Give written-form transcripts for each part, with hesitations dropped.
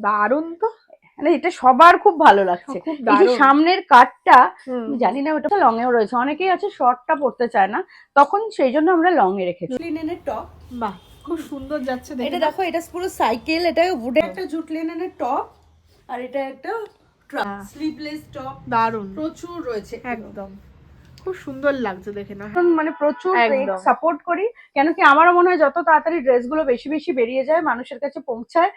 দারুন তো, মানে এটা সবার খুব ভালো লাগছে। খুব এই যে দারুন। সামনের কাটটা জানি না ওটা লং এও রয়েছে, অনেকেই আছে শর্টটা পড়তে চায় না, তখন সেই জন্য আমরা লং এ রেখেছি। লিনেনের টপ, বাহ খুব সুন্দর যাচ্ছে দেখে। এটা দেখো, এটা পুরো সাইকেল, এটা উডে একটা জুট লিনেনের টপ, আর এটা একটা স্লিভলেস টপ। দারুন, প্রচুর রয়েছে একদম খুব সুন্দর লাগছে দেখে না। মানে প্রচুর একদম। সাপোর্ট করি, কেন কি আমারও মনে হয় যত তাড়াতাড়ি ড্রেসগুলো বেশি বেশি বেরিয়ে যায় মানুষের কাছে পৌঁছায়।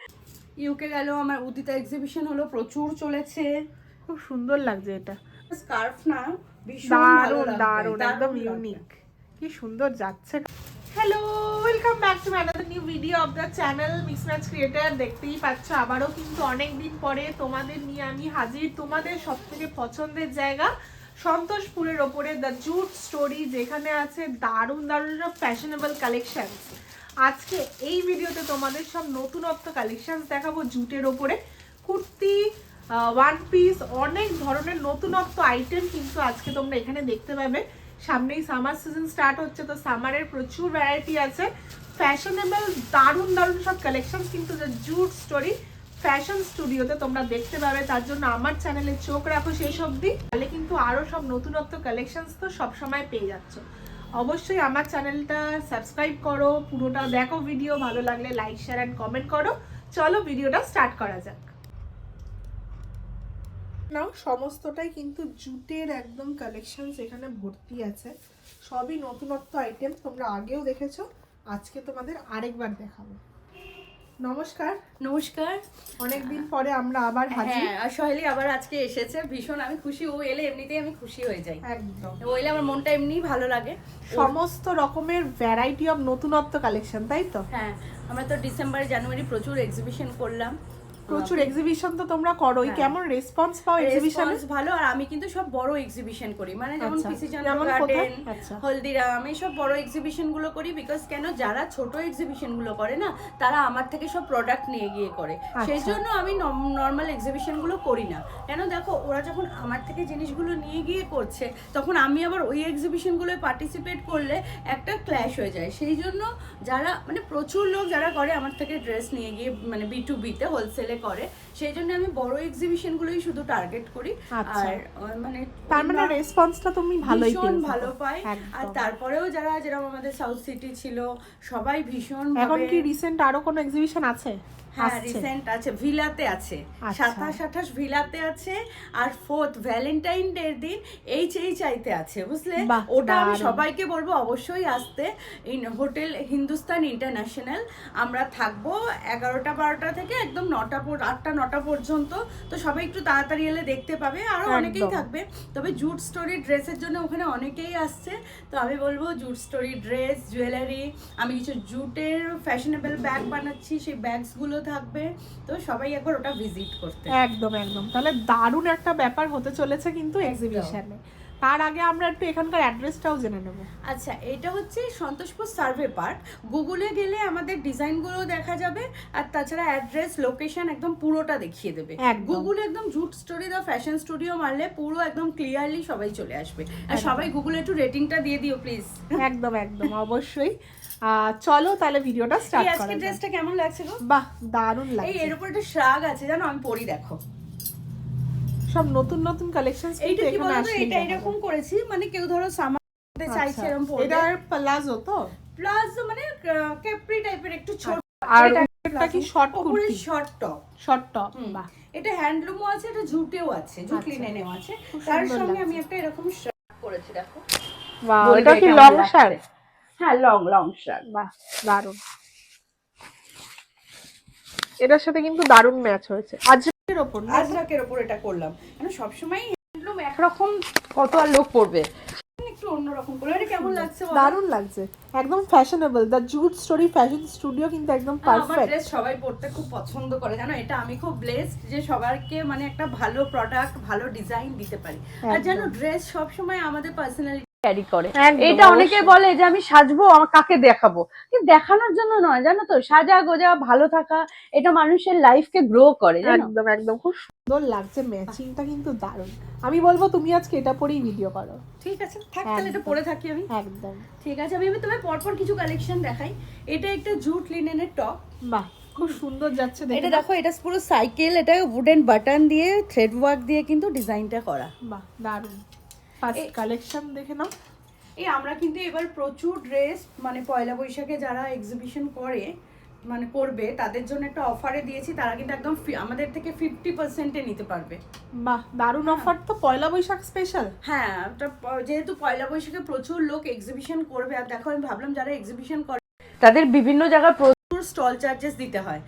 ইউকে গেল, আমার উদিতা এক্সিবিশন হলো, প্রচুর চলেছে, খুব সুন্দর লাগছে এটা। স্কার্ফ না, ভীষণ ভালো দারুন লাগবে, দারুন, একদম ইউনিক, কি সুন্দর যাচ্ছে। Hello, welcome back to another new video of the channel mix match creator. দেখতেই পাচ্ছ আবারও কিন্তু অনেক দিন পরে তোমাদের নিয়ে আমি হাজির, তোমাদের সবথেকে পছন্দের জায়গা সন্তোষপুরের ওপরে দ্য জুট স্টোরি, যেখানে আছে দারুণ দারুণ সব ফ্যাশনেবল কালেকশনস। আজকে এই ভিডিওতে তোমাদের সব নতুনত্ব কালেকশনস দেখাবো জুটের ওপরে। কুর্তি, ওয়ান পিস, অনেক ধরনের নতুনত্ব আইটেম কিন্তু আজকে তোমরা এখানে দেখতে পাবে। সামনেই সামার সিজন স্টার্ট হচ্ছে, তো সামারের প্রচুর ভ্যারাইটি আছে, ফ্যাশনেবল দারুণ দারুণ সব কালেকশন কিন্তু জুট স্টোরি ফ্যাশন স্টুডিওতে তোমরা দেখতে পাবে। তার জন্য আমার চ্যানেলে চোখ রাখো শেষ অবধি, তাহলে কিন্তু আরও সব নতুনত্ব কালেকশনস তো সবসময় পেয়ে যাচ্ছ। অবশ্যই আমার চ্যানেলটা সাবস্ক্রাইব করো, পুরোটা দেখো ভিডিও, ভালো লাগলে লাইক শেয়ার অ্যান্ড কমেন্ট করো। চলো ভিডিওটা স্টার্ট করা যাক। নাও, সমস্তটাই কিন্তু জুটের একদম কালেকশন এখানে ভর্তি আছে, সবই নতুনত্ব আইটেম, তোমরা আগেও দেখেছো, আজকে তোমাদের আরেকবার দেখাবো। নমস্কার। নমস্কার, অনেকদিন পরে আমরা আবার হাজির। হ্যাঁ, আর সোহেলি আবার আজকে এসেছে, ভীষণ আমি খুশি, ও এলে এমনিতেই আমি খুশি হয়ে যাই, একদম, ও এলে আমার মনটা এমনিই ভালো লাগে। সমস্ত রকমের ভ্যারাইটি অফ নতুনত্ব কালেকশন, তাই তো? হ্যাঁ, আমরা তো ডিসেম্বর জানুয়ারি প্রচুর এক্সিবিশন করলাম, প্রচুর এক্সিবিশন তো তোমরা করোই, কেমন রেসপন্স পাও এক্সিবিশনে? ভালো। আর আমি কিন্তু সব বড় এক্সিবিশন করি, মানে যেমন পিসি চন্দ্র যেমন গার্ডেন, আচ্ছা, হলদিরাম, এই সব বড় এক্সিবিশন গুলো করি। বিকজ কেন, যারা ছোট এক্সিবিশন গুলো করে না, তারা আমার থেকে সব প্রোডাক্ট নিয়ে গিয়ে করে, সেই জন্য আমি নর্মাল এক্সিবিশন গুলো করি না। কেন দেখো, ওরা যখন আমার থেকে জিনিসগুলো নিয়ে গিয়ে করছে, তখন আমি আবার ওই এক্সিবিশন গুলোয় পার্টিসিপেট করলে একটা ক্ল্যাশ হয়ে যায়। সেই জন্য যারা মানে প্রচুর লোক যারা করে আমার থেকে ড্রেস নিয়ে গিয়ে, মানে B2B-তে হোলসেলে করে, সেই জন্য আমি বড় এক্সিবিশন গুলোই শুধু টার্গেট করি। আর মানে তার মানে রেসপন্সটা তুমি ভালোই ভীষণ ভালো পাই। আর তারপরেও যারা যেরকম আমাদের সাউথ সিটি ছিল, সবাই ভীষণ। এখন কি রিসেন্ট আরো কোনো এক্সিবিশন আছে? হ্যাঁ, রিসেন্ট আছে, ভিলাতে আছে, 27-28 ভিলাতে আছে, আর 4th ভ্যালেন্টাইন ডের দিন HHI-তে আছে, বুঝলে? ওটা আমি সবাইকে বলবো অবশ্যই আসতে। হোটেল হিন্দুস্তান ইন্টারন্যাশনাল, আমরা থাকবো 11টা-12টা থেকে একদম 8টা-9টা পর্যন্ত। তো সবাই একটু তাড়াতাড়ি এলে দেখতে পাবে, আরো অনেকেই থাকবে। তবে জুট স্টোরি ড্রেসের জন্য ওখানে অনেকেই আসছে, তো আমি বলবো জুট স্টোরি ড্রেস, জুয়েলারি, আমি কিছু জুটের ফ্যাশনেবল ব্যাগ বানাচ্ছি, সেই ব্যাগসগুলো থাকবে, তো সবাই একবার ওটা ভিজিট করতে। একদম একদম, তাহলে দারুণ একটা ব্যাপার হতে চলেছে কিন্তু এক্সিবিশনে। তার আগে আমরা একটু এখানকার অ্যাড্রেসটাও জেনে নেব। আচ্ছা, এটা হচ্ছে সন্তোষপুর সার্ভে পার্ক, গুগলে গেলে আমাদের ডিজাইনগুলো দেখা যাবে, আর তাছাড়া অ্যাড্রেস, লোকেশন একদম পুরোটা দেখিয়ে দেবে। গুগলে একদম jute story the fashion studio মারলে পুরো একদম ক্লিয়ারলি সবাই চলে আসবে। আর সবাই গুগলে একটু রেটিংটা দিয়ে দিও প্লিজ। একদম একদম, অবশ্যই। চলো তাহলে ভিডিওটা স্টার্ট করা যাক। আজকে ড্রেসটা কেমন লাগছে গো? বাহ, দারুণ লাগছে। এই এর উপর একটা শ্রাগ আছে জানো, আমি পরি, দেখো সব নতুন নতুন কালেকশনস। এইটা কি বলতো, এটা এরকম করেছি, মানে কেউ ধরো সামাতে চাইছে এরকম পরবে। এটা প্লাজো তো? প্লাজো মানে ক্যাপ্রি টাইপের, একটু ছোট। আর এটা কি short kurti? Short top. Short top, বাহ। এটা হ্যান্ডলুমও আছে, এটা জুটেও আছে, জুট লিনেনও আছে। তার সঙ্গে আমি একটা এরকম শার্ট করেছি, দেখো। বাহ, এটা কি লং শার্ট? হ্যাঁ, লং শার্ট। বাহ, দারুণ। এটার সাথে কিন্তু দারুণ ম্যাচ হয়েছে। আজরাকের ওপর এটা করলাম, মানে সবসময় হ্যান্ডলুম একরকম কত আর লোক পরবে, একটু অন্যরকম করে। এটা কেমন লাগছে? দারুণ লাগছে, একদম fashionable. The jute story fashion studio কিন্তু একদম পারফেক্ট। আমার ড্রেস সবাই পরতে খুব পছন্দ করে, জানো, এটা আমি খুব ব্লেসড যে সবাইকে মানে একটা ভালো প্রোডাক্ট, ভালো ডিজাইন দিতে পারি। আর জানো, ড্রেস সব সময় আমাদের পার্সোনালিটি ক্যারি করে। এটা অনেকে বলে যে আমি সাজবো, আমার কাকে দেখাবো, কিন্তু দেখানোর জন্য নয়, জানো তো, সাজা গোজা, ভালো থাকা, এটা মানুষের লাইফকে গ্রো করে। একদম একদম, খুব সুন্দর লাগছে, ম্যাচিংটা কিন্তু দারুণ। আমি বলবো তুমি আজকে এটা পরেই ভিডিও করো। ঠিক আছে, থাক তাহলে এটা পরে থাকি আমি। একদম ঠিক আছে, আমি তোমায় পরপর কিছু কালেকশন দেখাই। এটা একটা জুট লিনেনের টপ। বাহ, খুব সুন্দর যাচ্ছে। এটা দেখো, এটা পুরো সাইকেল, এটা উডেন বাটন দিয়ে থ্রেড ওয়ার্ক দিয়ে কিন্তু ডিজাইনটা করা। বাহ দারুণ। ফার্স্ট কালেকশন দেখে নাও। এই আমরা কিন্তু এবার প্রচুর ড্রেস মানে পয়লা বৈশাখে যারা এক্সিবিশন করে মানে করবে তাদের জন্য একটা অফারে দিয়েছি, তারা কিন্তু একদম আমাদের থেকে 50%-এ নিতে পারবে। বাহ দারুণ অফার তো, পয়লা বৈশাখ স্পেশাল। হ্যাঁ, যেহেতু পয়লা বৈশাখে প্রচুর লোক এক্সিবিশন করবে, আর দেখো আমি ভাবলাম যারা এক্সিবিশন করে তাদের বিভিন্ন জায়গায় প্রচুর স্টল চার্জেস দিতে হয়।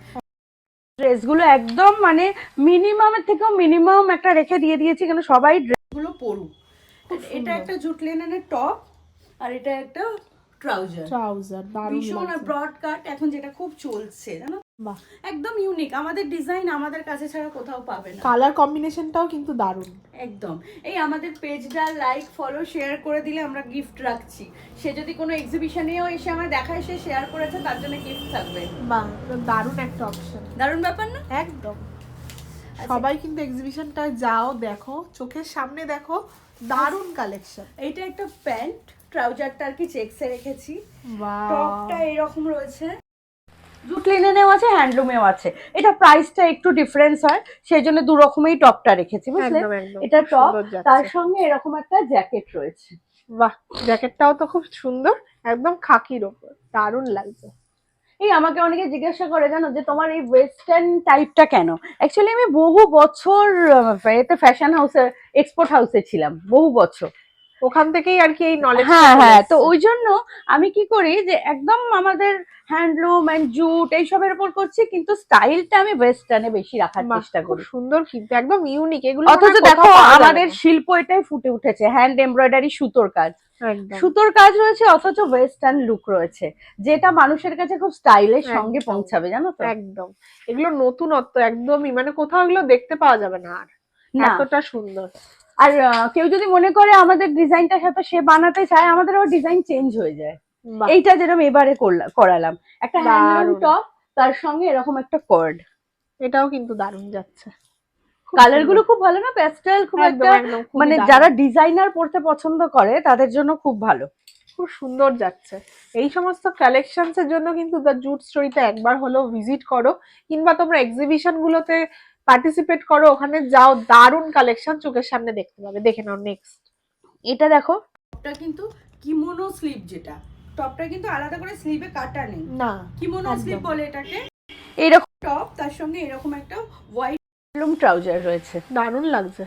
ড্রেসগুলো একদম মানে মিনিমামের থেকেও মিনিমাম একটা রেখে দিয়ে দিয়েছি, কেন সবাই ড্রেসগুলো পরুক। এটা একটা জুট লিনেনের টপ, আর এটা একটা ট্রাউজার। দারুণ ভীষণ ব্রড কাট এখন যেটা খুব চলছে জানো। বাহ একদম ইউনিক, আমাদের ডিজাইন আমাদের কাছে ছাড়া কোথাও পাবে না। কালার কম্বিনেশনটাও কিন্তু দারুণ একদম। এই আমাদের পেজটা লাইক ফলো শেয়ার করে দিলে আমরা গিফট রাখছি। সে যদি কোনো এক্সিবিশনেও এসে আমার দেখায় সে শেয়ার করেছে, তার জন্য গিফট থাকবে। বাহ দারুণ একটা অপশন, দারুণ ব্যাপার না? একদম। সবাই কিন্তু এক্সিবিশনটা যাও, দেখো চোখের সামনে দেখো, দারুণ কালেকশন। এইটা একটা প্যান্ট, ট্রাউজারটা আর কি চেকসে রেখেছি। বাহ টপটা এরকম রয়েছে, জুট লিনেনেও আছে, হ্যান্ডলুমেও আছে। এটা প্রাইসটা একটু ডিফারেন্স হয়, সেই জন্য দু রকমেই টপটা রেখেছি, বুঝলে? এটা টপ, তার সঙ্গে এরকম একটা জ্যাকেট রয়েছে। বাহ জ্যাকেটটাও তো খুব সুন্দর, একদম খাকির ওপর, দারুণ লাগছে। এই আমাকে অনেকে জিজ্ঞাসা করে জানো যে তোমার এই ওয়েস্টার্ন টাইপটা কেন। অ্যাকচুয়ালি আমি বহু বছর এতে ফ্যাশন হাউসে, এক্সপোর্ট হাউসে ছিলাম বহু বছর, ওখান থেকেই আর কি এই নলেজ। হ্যাঁ, তো ওই জন্য আমি কি করি যে একদম আমাদের হ্যান্ডলুম এন্ড জুট এইসবের উপর করছি, কিন্তু স্টাইলটা আমি ওয়েস্টার্নে বেশি রাখার চেষ্টা করি। সুন্দর কিন্তু একদম ইউনিক এগুলো। অথচ দেখো আমাদের শিল্প এটাই ফুটে উঠেছে, হ্যান্ড এমব্রয়ডারি, সুতোর কাজ, সুতোর কাজ রয়েছে, অথচ ওয়েস্টার্ন লুক রয়েছে, যেটা মানুষের কাছে খুব স্টাইলের সঙ্গে পৌঁছাবে, জানো তো? একদম, এগুলো নতুনত্ব একদমই, মানে কোথাও এগুলো দেখতে পাওয়া যাবে না আর, এতটা সুন্দর। আর কেউ যদি মনে করে আমাদের ডিজাইনটার সাথে সে বানাতে চায়, আমাদের আবার ডিজাইন চেঞ্জ হয়ে যায়। এইটা যেরকম এবারে করালাম, একটা হ্যান্ডলুম টপ, তার সঙ্গে এরকম একটা কর্ড, এটাও কিন্তু দারুণ যাচ্ছে। কালার গুলো খুব ভালো না, প্যাস্টেল, খুব একটা মানে যারা ডিজাইনার পড়তে পছন্দ করে তাদের জন্য খুব ভালো, খুব সুন্দর যাচ্ছে। এই সমস্ত কালেকশনস এর জন্য কিন্তু দ্য জুট স্টোরিতে একবার হলো ভিজিট করো, কিংবা তোমরা এক্সিবিশন গুলোতে পার্টিসিপেট করো, ওখানে যাও, দারুণ কালেকশন চোখের সামনে দেখতে পাবে। দেখে নাও নেক্সট। এটা দেখো, টপটা কিন্তু কিমোনো স্লিভ, যেটা টপটা কিন্তু আলাদা করে স্লিভে কাটা নেই, না কিমোনো স্লিভ বলে এটাকে। এরকম টপ, তার সঙ্গে এরকম একটা হোয়াইট ট্রাউজার রয়েছে, দারুণ লাগছে,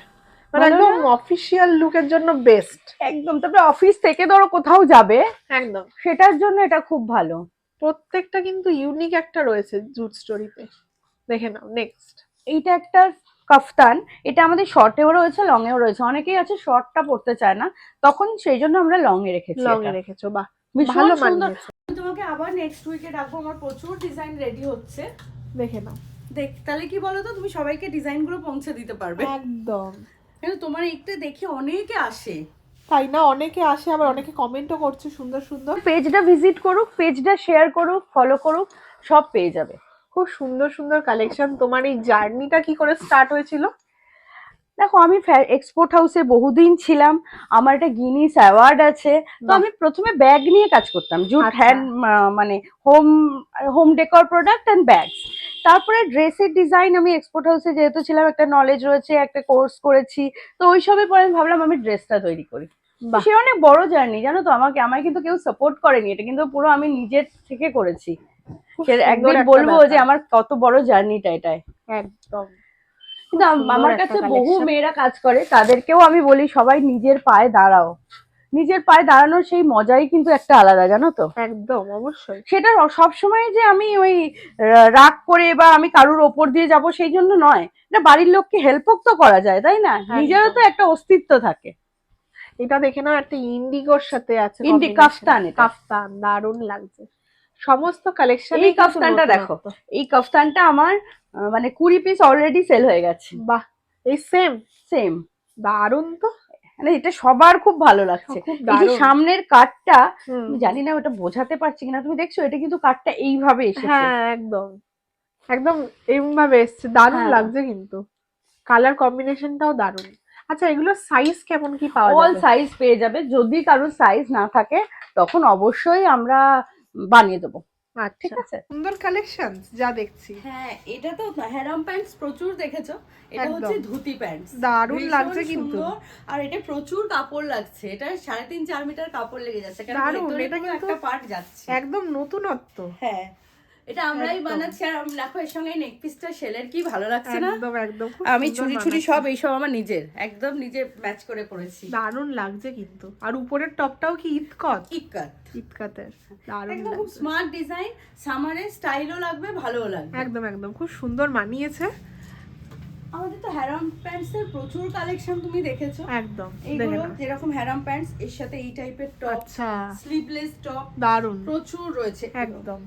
মানে একদম অফিশিয়াল লুকের জন্য বেস্ট একদম। তারপরে অফিস থেকে ধরো কোথাও যাবে, একদম সেটার জন্য এটা খুব ভালো। প্রত্যেকটা কিন্তু ইউনিক একটা রয়েছে জুট স্টোরিতে। দেখে নাও নেক্সট। এইটা একটা কাফতান, এটা আমাদের শর্টেও রয়েছে, লং এও রয়েছে। অনেকেই আছে শর্টটা পড়তে চায় না, তখন সেই জন্য আমরা লং এ রেখেছি। লং এ রেখেছো, বাহ ভালো মানিয়েছে। তোমাকে আবার নেক্সট উইকে ডাকবো, আমার প্রচুর ডিজাইন রেডি হচ্ছে, দেখে নাও। তাহলে কি বলো তো, তুমি সবাইকে ডিজাইন গুলো পৌঁছে দিতে পারবে। একদম, কিন্তু তোমার এইটা দেখে অনেকে আসে, তাই না? অনেকে আসে, আবার অনেকে কমেন্টও করছে সুন্দর সুন্দর। পেজটা ভিজিট করুক, পেজটা শেয়ার করুক, ফলো করুক, সব পেয়ে যাবে। খুব সুন্দর সুন্দর কালেকশন। তোমার এই জার্নিটা কি করে স্টার্ট হয়েছিল? দেখো, আমি এক্সপোর্ট হাউসে বহুদিন ছিলাম, আমার একটা গিনিস অ্যাওয়ার্ড আছে। তো আমি প্রথমে ব্যাগ নিয়ে কাজ করতাম, জুট হ্যান্ড মানে home decor product and bags. তারপরে ড্রেসের ডিজাইন, আমি এক্সপোর্ট হাউসে যেহেতু ছিলাম একটা নলেজ রয়েছে, একটা কোর্স করেছি, তো ওইসবের পরে আমি ভাবলাম আমি ড্রেসটা তৈরি করি। সে অনেক বড় জার্নি, জানো তো। আমায় কিন্তু কেউ সাপোর্ট করেনি, এটা কিন্তু পুরো আমি নিজের থেকে করেছি। একদিন বলবো যে আমার কত বড় জার্নিটা এটাই। একদম। কিন্তু আমার কাছে বহু মেয়েরা কাজ করে, তাদেরকেও আমি বলি সবাই নিজের পায়ে দাঁড়াও। নিজের পায়ে দাঁড়ানোর সেই মজাই কিন্তু একটা আলাদা, জানো তো। একদম, অবশ্যই। সেটা সবসময় যে আমি ওই রাগ করে বা আমি কারুর ওপর দিয়ে যাব সেই জন্য নয়, এটা বাড়ির লোককে হেল্পও তো করা যায়, তাই না? নিজেরও তো একটা অস্তিত্ব থাকে। এটা দেখে নাও, একটা ইন্ডিগোর সাথে আছে, কাফতান, কাফতান দারুণ লাগছে। সমস্ত কালেকশন। এই কাফতানটা দেখো, এই কাফতানটা আমার মানে 20 পিস অলরেডি সেল হয়ে গেছে। বাহ, এই সেম সেম, দারুণ তো। মানে এটা সবার খুব ভালো লাগছে। এই যে সামনের কাটটা, জানি না ওটা বোঝাতে পারছি কিনা, তুমি দেখছো এটা কিন্তু কাটটা এইভাবে এসেছে। হ্যাঁ, একদম একদম এইভাবে এসেছে, দারুণ লাগছে কিন্তু। কালার কম্বিনেশনটাও দারুণ। আচ্ছা, এগুলো সাইজ কেমন কি পাওয়া যাবে? অল সাইজ পেয়ে যাবে, যদি কারোর সাইজ না থাকে তখন অবশ্যই আমরা বানিয়ে দেবো। আচ্ছা, ঠিক আছে? সুন্দর কালেকশন যা দেখছি। হ্যাঁ, এটা তো হ্যারাম প্যান্টস প্রচুর দেখেছো, এটা একদম। হচ্ছে ধুতি প্যান্টস। দারুণ ভীষণ লাগছে কিন্তু। সুন্দর, আর এটা প্রচুর কাপড় লাগছে, এটা 3.5-4 মিটার কাপড় লেগে যাচ্ছে, কারণ দারুণ, ভেতরে এটা পুরো কিন্তু একটা পার্ট যাচ্ছে। একদম নতুনত্ব। হ্যাঁ, এটা আমরাই একদম। বানাচ্ছি, আর দেখো এর সঙ্গে নেক পিসটা শেলের কি ভালো লাগছে না? একদম একদম খুব আমি সুন্দর চুড়ি ছুরি মানাচ্ছে। সব এইসব আমার নিজের, একদম নিজে ম্যাচ করে করেছি। দারুণ লাগছে কিন্তু। আর উপরের টপটাও কি ইতকত? ইক্কাত, ইতকাতের। দারুণ একদম খুব লাগছে। স্মার্ট ডিজাইন, সামারে স্টাইলও লাগবে, ভালোও লাগবে। একদম একদম খুব সুন্দর মানিয়েছে। আমাদের তো হ্যারাম প্যান্টস এর প্রচুর কালেকশন তুমি দেখেছো। একদম এইগুলো যেরকম হ্যারাম প্যান্টস, এর সাথে এই টাইপের টপ, আচ্ছা, স্লিভলেস টপ, দারুণ প্রচুর রয়েছে। একদম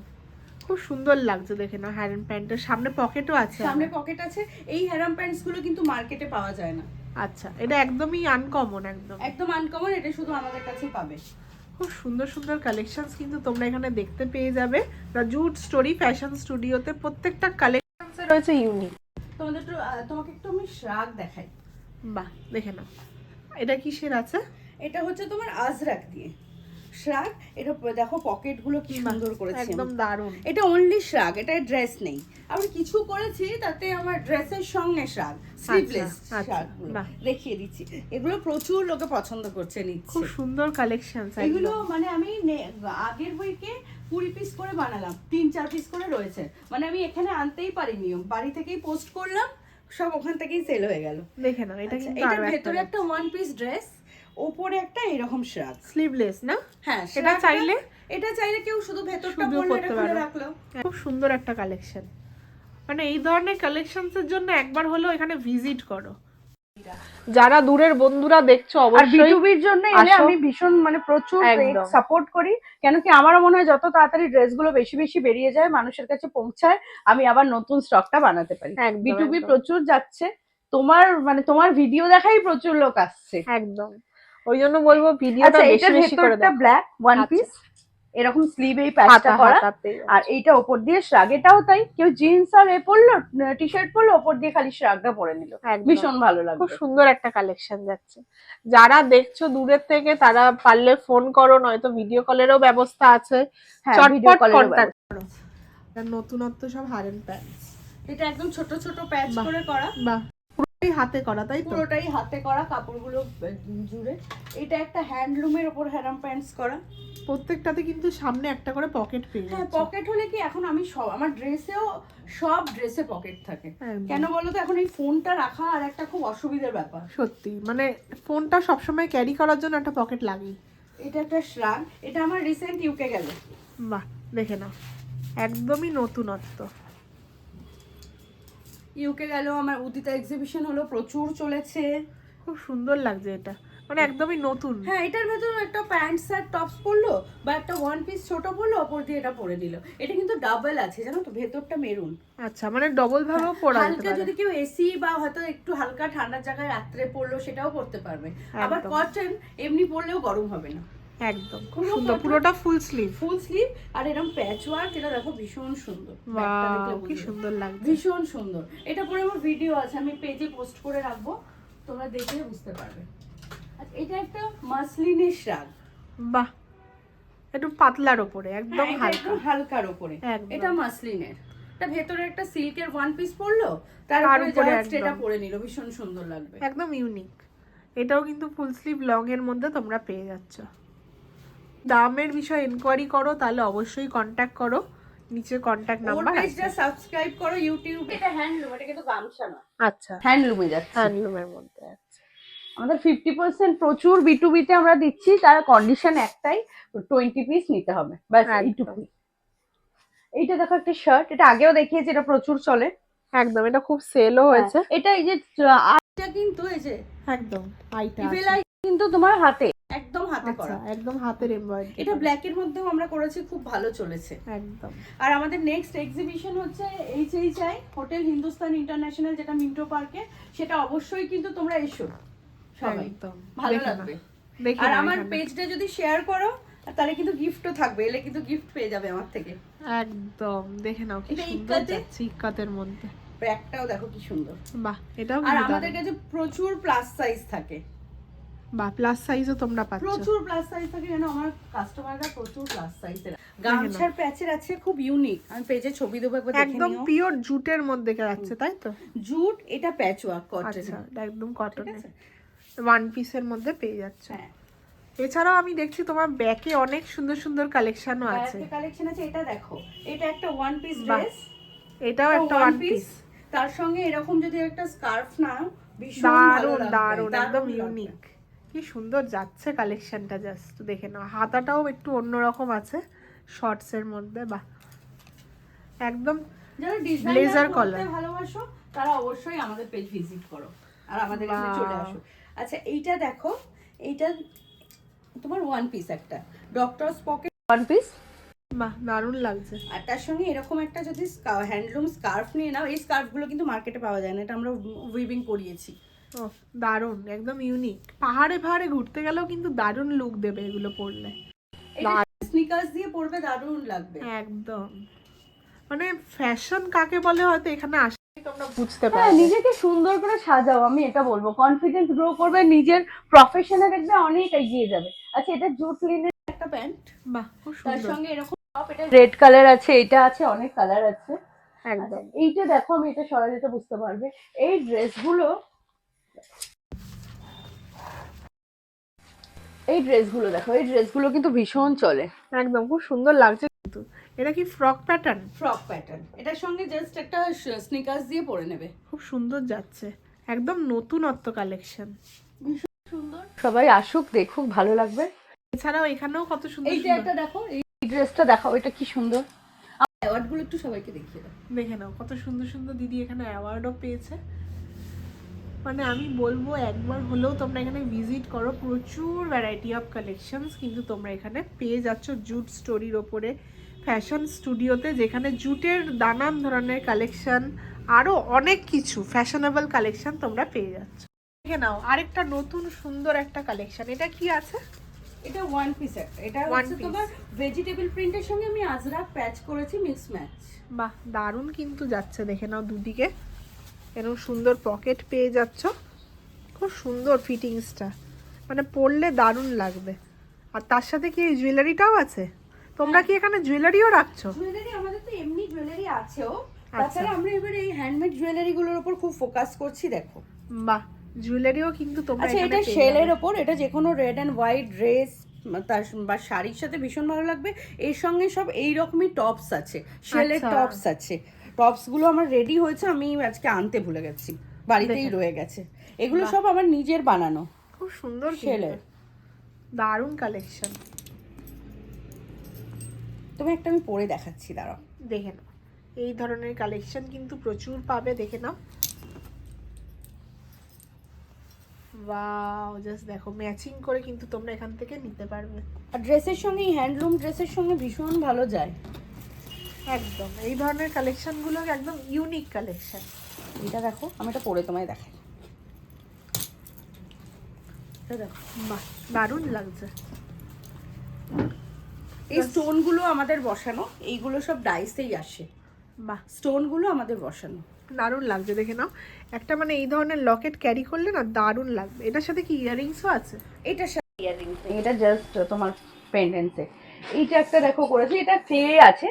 খুব সুন্দর লাগছে দেখে না। হ্যারেন প্যান্টের সামনে পকেটও আছে। সামনে পকেট আছে। এই হ্যারাম প্যান্টস গুলো কিন্তু মার্কেটে পাওয়া যায় না। আচ্ছা, এটা একদমই আনকমন। একদম একদম আনকমন, এটা শুধু আমাদের কাছেই পাবে। খুব সুন্দর সুন্দর কালেকশনস কিন্তু তোমরা এখানে দেখতে পেয়ে যাবে। জুট স্টোরি ফ্যাশন স্টুডিওতে প্রত্যেকটা কালেকশনস রয়েছে ইউনিক। তোমাকে একটু আমি শ্রাগ দেখাই। বাহ, দেখে নাও এটা কিসের আছে। এটা হচ্ছে তোমার আজরাক দিয়ে শ্রাগ। এটা দেখো পকেট গুলো কি সুন্দর করেছে, একদম দারুণ। এটা অনলি শ্রাগ, এটা ড্রেস নেই। আমি কিছু করেছি তাতে আমার ড্রেসের সঙ্গে শ্রাগ, স্লিভলেস শ্রাগ দেখিয়ে দিচ্ছি। এগুলো প্রচুর লোকে পছন্দ করছে, নিচ্ছে। খুব সুন্দর কালেকশন। এগুলো মানে আমি আগের উইকে 20 পিস করে বানালাম, 3-4 পিস করে রয়েছে। মানে আমি এখানে আনতেই পারিনি, বাড়ি থেকেই পোস্ট করলাম, সব ওখান থেকেই সেল হয়ে গেল। দেখে নাও এটা কিন্তু এটার ভেতরে একটা ওয়ান পিস ড্রেস, ওপরে একটা এরকম শ্রাগ, স্লিভলেস না? হ্যাঁ, এটা চাইলে কেউ শুধু ভেতরটা পরলে এটা খুলে রাখলো। খুব সুন্দর একটা কালেকশন। মানে এই ধরনের কালেকশনসের জন্য একবার হলেও এখানে ভিজিট করো। যারা দূরের বন্ধুরা দেখছো অবশ্যই বিটুবির জন্য এলে আমি ভীষণ মানে প্রচুর সাপোর্ট করি, কেন কি আমারও মনে হয় যত তাড়াতাড়ি ড্রেসগুলো বেশি বেশি বেরিয়ে যায়, মানুষের কাছে পৌঁছায়, আমি আবার নতুন স্টকটা বানাতে পারি। বিটুবি প্রচুর যাচ্ছে, তোমার ভিডিও দেখাই প্রচুর লোক আসছে। একদম, ওই জন্য বলবো ভিডিওটা বেশি বেশি করে দেখো। ব্ল্যাক ওয়ান পিস, এরকম স্লিভ এই প্যাচটা করা, আর এইটা উপর দিয়ে শ্রাগ। এটাও তাই, কেউ জিন্স আর পরলো, টি শার্ট পরলো, উপর দিয়ে খালি শ্রাগটা পরে নিল, ভীষণ ভালো লাগবে। খুব সুন্দর একটা কালেকশন যাচ্ছে। যারা দেখছো দূরের থেকে তারা পারলে ফোন করো, নয়তো ভিডিও কলেরও ব্যবস্থা আছে। চটপট কন্টাক্ট করো। নতুনত্ব সব হারেন প্যান্টস। এটা একদম ছোট ছোট প্যাচ করে করা, বাহ, পুরোটাই হাতে করা, তাই তো? পুরোটাই হাতে করা, কাপড়গুলো জুড়ে। এটা একটা হ্যান্ডলুমের উপর হ্যারাম প্যান্টস করা। প্রত্যেকটাতে কিন্তু সামনে একটা করে পকেট পেয়ে যাচ্ছে। হ্যাঁ, পকেট হলে কি এখন আমি সব আমার ড্রেসেও সব ড্রেসে পকেট থাকে। কেন বলো তো, এখন এই ফোনটা রাখা আর একটা খুব অসুবিধার ব্যাপার। সত্যি, মানে ফোনটা সবসময় ক্যারি করার জন্য একটা পকেট লাগেই। এটা একটা শ্রাগ, এটা আমার রিসেন্ট ইউকে গেল। বাহ, দেখে নাও একদমই নতুনত্ব। ইউকে গেল, আমার উদিতা এক্সিবিশন হলো, প্রচুর চলেছে, খুব সুন্দর লাগছে এটা, মানে একদমই নতুন। হ্যাঁ, এটার ভেতর একটা প্যান্টস আর টপস পরলো, বা একটা ওয়ান পিস ছোট পরলো, ওপর দিয়ে এটা পরে দিল। এটা কিন্তু ডাবল আছে, জানো তো, ভেতরটা মেরুন। আচ্ছা, মানে ডবল ভাবেও পরা যেতে হালকা পারে। যদি কেউ এসি বা হয়তো একটু হালকা ঠান্ডার জায়গায় রাত্রে পরলো, সেটাও পরতে পারবে। আবার কটন এমনি পরলেও গরম হবে না। একদম খুব সুন্দর, পুরোটা ফুল স্লিভ। আর এরকম প্যাচ ওয়ার্ক, এটা দেখো ভীষণ সুন্দর, কি সুন্দর লাগছে, ভীষণ সুন্দর। এটা পরে আমার ভিডিও আছে, আমি পেজে পোস্ট করে রাখবো, তোমরা দেখে বুঝতে পারবে। এটা একটা মাসলিনের শ্রাগ। বাহ, একটু পাতলার উপরে, একদম হালকার উপরে। এটা মাসলিনের, এটা ভেতরে একটা সিল্কের ওয়ান পিস পরলো, তার উপরে এটা পরে নিল, ভীষণ সুন্দর লাগবে, একদম ইউনিক। এটাও কিন্তু ফুল স্লিভ লং এর মধ্যে তোমরা পেয়ে যাচ্ছ। দামের বিষয়ে এনকোয়ারি করো, তাহলে অবশ্যই কন্টাক্ট করো, নিচে কন্টাক্ট নাম্বার আছে। পেজটা সাবস্ক্রাইব করো ইউটিউবে। এটা হ্যান্ডলুম, এটা কিন্তু গামছা না। আচ্ছা, হ্যান্ডলুমে যাচ্ছে, হ্যান্ডলুমের মধ্যে আছে। আমাদের 50% প্রচুর বিটুবিতে আমরা দিচ্ছি, তার কন্ডিশন একটাই, 20 পিস নিতে হবে, বাস এইটুকুই। এইটা দেখো একটা শার্ট, এটা আগেও দেখিয়েছি, এটা প্রচুর চলে, একদম এটা খুব সেলও হয়েছে। এটা এই যে আইটা কিন্তু এই যে একদম আইটা কিন্তু তোমার হাতে, একদম হাতে করা, একদম হাতের এমব্রয়ডারি। এটা ব্ল্যাক এর মধ্যেও আমরা করেছি, খুব ভালো চলেছে একদম। আর আমাদের নেক্সট এক্সিবিশন হচ্ছে HHI হোটেল হিন্দুস্তান ইন্টারন্যাশনাল, যেটা মিন্টো পার্কে, সেটা অবশ্যই কিন্তু তোমরা এসো সবাই, ভালো লাগবে। আর আমার পেজটা যদি শেয়ার করো তাহলে কিন্তু গিফটও থাকবে, এলে কিন্তু গিফট পেয়ে যাবে আমার থেকে। একদম, দেখে নাও কি সুন্দর যাচ্ছে ইকাতের মধ্যে। ব্যাগটাও দেখো কি সুন্দর। বাহ, এটাও। আর আমাদের কাছে প্রচুর প্লাস সাইজ থাকে, বা প্লাস সাইজও তোমরা পাচ্ছ, প্রচুর প্লাস সাইজ থাকে, যেন আমার কাস্টমাররা প্রচুর প্লাস সাইজের। গামছার প্যাচের আছে খুব ইউনিক, আমি পেজে ছবি দেবো, একবার দেখে একদম নিও। পিওর জুটের মধ্যে যাচ্ছে তাই তো? জুট, এটা প্যাচ ওয়ার্ক কটন। আচ্ছা, এটা একদম কটনের ওয়ান পিসের মধ্যে পেয়ে যাচ্ছ। হ্যাঁ, এছাড়াও আমি দেখছি তোমার ব্যাকে অনেক সুন্দর সুন্দর কালেকশনও আছে। কালেকশন আছে। এটা দেখো, এটা একটা ওয়ান পিস বাহ, ড্রেস, এটাও একটা ওয়ান পিস। তার সঙ্গে এরকম যদি একটা স্কার্ফ নাও, ভীষণ ভালো দারুণ লাগবে, দারুণ, একদম লাগবে। ইউনিক। কি সুন্দর যাচ্ছে কালেকশনটা, জাস্ট দেখে নাও। হাতাটাও একটু অন্যরকম আছে শর্টস এর মধ্যে, বাহ একদম যারা ব্লেজার ডিজাইনার কলার করতে ভালোবাসো তারা অবশ্যই আমাদের পেজ ভিজিট করো আর আমাদের এখানে চলে আসো। আচ্ছা, এইটা দেখো, এইটা তোমার ওয়ান পিস, একটা ডক্টরস পকেট ওয়ান পিস, বাহ দারুণ লাগছে। আর তার সঙ্গে এরকম একটা যদি হ্যান্ডলুম স্কার্ফ নিয়ে নাও, এই স্কার্ফগুলো কিন্তু মার্কেটে পাওয়া যায় না, এটা আমরা উইভিং করিয়েছি। ও দারুণ, একদম ইউনিক। পাহাড়ে পাহাড়ে ঘুরতে গেলেও কিন্তু দারুণ লুক দেবে এগুলো পরলে। স্নিকার্স দিয়ে পরবে, দারুণ লাগবে একদম, মানে ফ্যাশন কাকে বলে হয়তো এখানে আসলে তোমরা বুঝতে হ্যাঁ, পারবে। নিজেকে সুন্দর করে সাজাও, আমি এটা বলবো। কনফিডেন্স গ্রো করবে, নিজের প্রফেশনে দেখবে অনেক এগিয়ে যাবে। আচ্ছা, এটা জুট লিনের একটা প্যান্ট, বাহ খুব তার সুন্দর, সঙ্গে এরকম টপ, এটা রেড কালার আছে, এটা আছে, অনেক কালার আছে। একদম। এইটা দেখো, আমি এটা সরাই দিতে বুঝতে পারবে। এই ড্রেসগুলো, দেখো, এই ড্রেসগুলো কিন্তু ভীষণ চলে, একদম খুব সুন্দর লাগছে। কিন্তু এটা কি ফ্রক প্যাটার্ন? Frock pattern. এটার সঙ্গে জাস্ট একটা স্নিকার্স দিয়ে পরে নেবে, খুব সুন্দর যাচ্ছে, একদম নতুনত্ব কালেকশন। সুন্দর। সবাই আসুক, দেখুক, ভালো লাগবে। এছাড়াও এখানেও কত সুন্দর এইটা একটা দেখো, এই ড্রেসটা দেখাও, এটা কি সুন্দর। অ্যাওয়ার্ডগুলো একটু সবাইকে দেখিয়ে দাও, দেখে নাও কত সুন্দর সুন্দর দিদি এখানে অ্যাওয়ার্ডও পেয়েছে। মানে আমি বলবো একবার হলেও তোমরা এখানে ভিজিট করো, প্রচুর ভ্যারাইটি অফ কালেকশনস কিন্তু তোমরা এখানে পেয়ে যাচ্ছ জুট স্টোরির ওপরে, ফ্যাশন স্টুডিওতে, যেখানে জুটের নানান ধরনের কালেকশন, আরও অনেক কিছু ফ্যাশনেবল কালেকশন তোমরা পেয়ে যাচ্ছ। দেখে নাও আরেকটা নতুন সুন্দর একটা কালেকশন, এটা কি আছে? এটা ওয়ান পিস একটা, এটা হচ্ছে তোমার ভেজিটেবল প্রিন্টের সঙ্গে আমি আজরাক প্যাচ করেছি, মিক্স ম্যাচ। বাহ দারুণ কিন্তু যাচ্ছে, দেখে নাও দুদিকে এরকম সুন্দর পকেট পেয়ে যাচ্ছ, খুব সুন্দর ফিটিংসটা, মানে পরলে দারুণ লাগবে। আর তার সাথে কি জুয়েলারিটাও আছে? তোমরা কি এখানে জুয়েলারিও রাখছো? জুয়েলারি আমাদের তো এমনি জুয়েলারি আছেও, তাছাড়া আমরা এবারে এই হ্যান্ডমেড জুয়েলারি গুলোর উপর খুব ফোকাস করছি, দেখো। বাহ, জুয়েলারিও কিন্তু তোমরা আচ্ছা, এটা শেলের উপর, এটা যে কোনো রেড এন্ড হোয়াইট ড্রেস তার বা শাড়ির সাথে ভীষণ ভালো লাগবে। এর সঙ্গে সব এই রকমই টপস আছে, শেলের টপস আছে। টপস গুলো আমার রেডি হয়েছে, আমি আজকে আনতে ভুলে গেছি, বাড়িতেই রয়ে গেছে। এগুলো সব আমার নিজের বানানো, খুব সুন্দর শেলের, দারুণ কালেকশন। তুমি একটা আমি পরে দেখাচ্ছি, দাঁড়াও দেখে নাও, এই ধরনের কালেকশন কিন্তু প্রচুর পাবে, দেখে নাও। ওয়াও, জাস্ট দেখো ম্যাচিং করে কিন্তু তোমরা এখান থেকে নিতে পারবে। আর ড্রেসের সঙ্গে, এই হ্যান্ডলুম ড্রেসের সঙ্গে ভীষণ ভালো যায়। একদম এই ধরনের কালেকশনগুলো একদম ইউনিক কালেকশন। এটা দেখো, আমি এটা পরে তোমায় দেখাই, এটা দেখো, বাহ দারুণ লাগছে। এই স্টোনগুলো আমাদের বসানো, এইগুলো সব ডাইসেই আসে। বাহ, স্টোনগুলো আমাদের বসানো, দারুণ লাগছে, দেখে নাও। একটা মানে এই ধরনের লকেট ক্যারি করলে না দারুণ লাগবে। এটার সাথে কি ইয়াররিংসও আছে? এটার সাথে ইয়াররিংস, এটা জাস্ট তোমার পেন্ডেন্টে। এইটা একটা দেখো করেছি, এটা ক্লে আছে,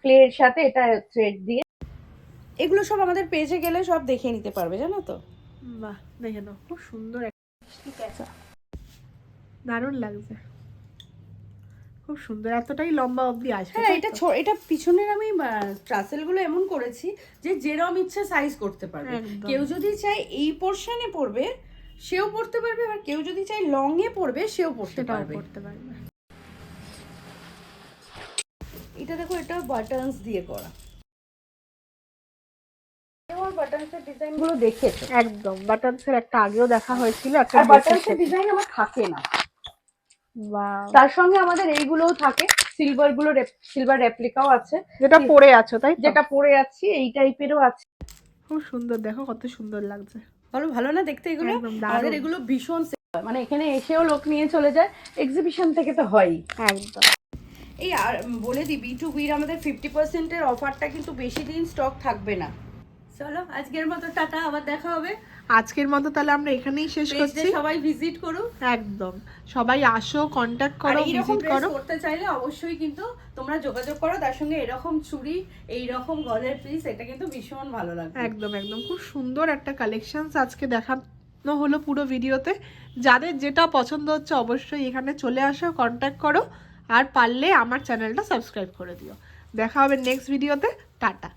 ক্লের সাথে এটা থ্রেড দিয়ে। এগুলো সব আমাদের পেজে গেলে সব দেখে নিতে পারবে, জানো তো। বাহ দেখে নাও, খুব সুন্দর একটা, দারুণ লাগছে, খুব সুন্দর। এতটাই লম্বা অবধি আসবে। হ্যাঁ, এটা পিছনের আমি ট্রাসেল গুলো এমন করেছি যে যেরকম ইচ্ছে সাইজ করতে পারবে। কেউ যদি চায় এই পোরশনে পরবে সেও পরতে পারবে, আর কেউ যদি চায় লং এ পরবে সেও পরতে পারবে। এটা দেখো, এটা বাটনস দিয়ে করা, বাটনসের ডিজাইন গুলো দেখেছো? একদম বাটনসের একটা আগেও দেখা হয়েছিল, একটা বাটনসের ডিজাইন আমার থাকে না, তার সঙ্গে আমাদের এইগুলোও থাকে, সিলভার রেপ্লিকাও আছে, যেটা পরে আছো তাই? যেটা পরে আছি এই টাইপেরও আছে। খুব সুন্দর, দেখো কত সুন্দর লাগছে, ভালো না দেখতে এগুলো? আমাদের এগুলো ভীষণ মানে এখানে এসেও লোক নিয়ে চলে যায়, এক্সিবিশন থেকে তো হয়ই। একদম। এই আর বলে দিই, B2B আমাদের 50% এর অফারটা কিন্তু বেশি দিন স্টক থাকবে না, চলো আজকের মতো টাটা, আবার দেখা হবে। আজকের মতো তাহলে আমরা এখানেই শেষ করছি। সবাই ভিজিট করুক, একদম সবাই আসো, কন্ট্যাক্ট করো, এরকম ভিজিট ড্রেস করো। করতে চাইলে অবশ্যই কিন্তু তোমরা যোগাযোগ করো। তার সঙ্গে এরকম চুড়ি, এইরকম গলের পিস, এটা কিন্তু ভীষণ ভালো লাগবে। একদম একদম খুব সুন্দর একটা কালেকশনস আজকে দেখানো হলো পুরো ভিডিওতে। যাদের যেটা পছন্দ হচ্ছে অবশ্যই এখানে চলে আসো, কন্ট্যাক্ট করো, আর পারলে আমার চ্যানেলটা সাবস্ক্রাইব করে দিও। দেখা হবে নেক্সট ভিডিওতে। টাটা।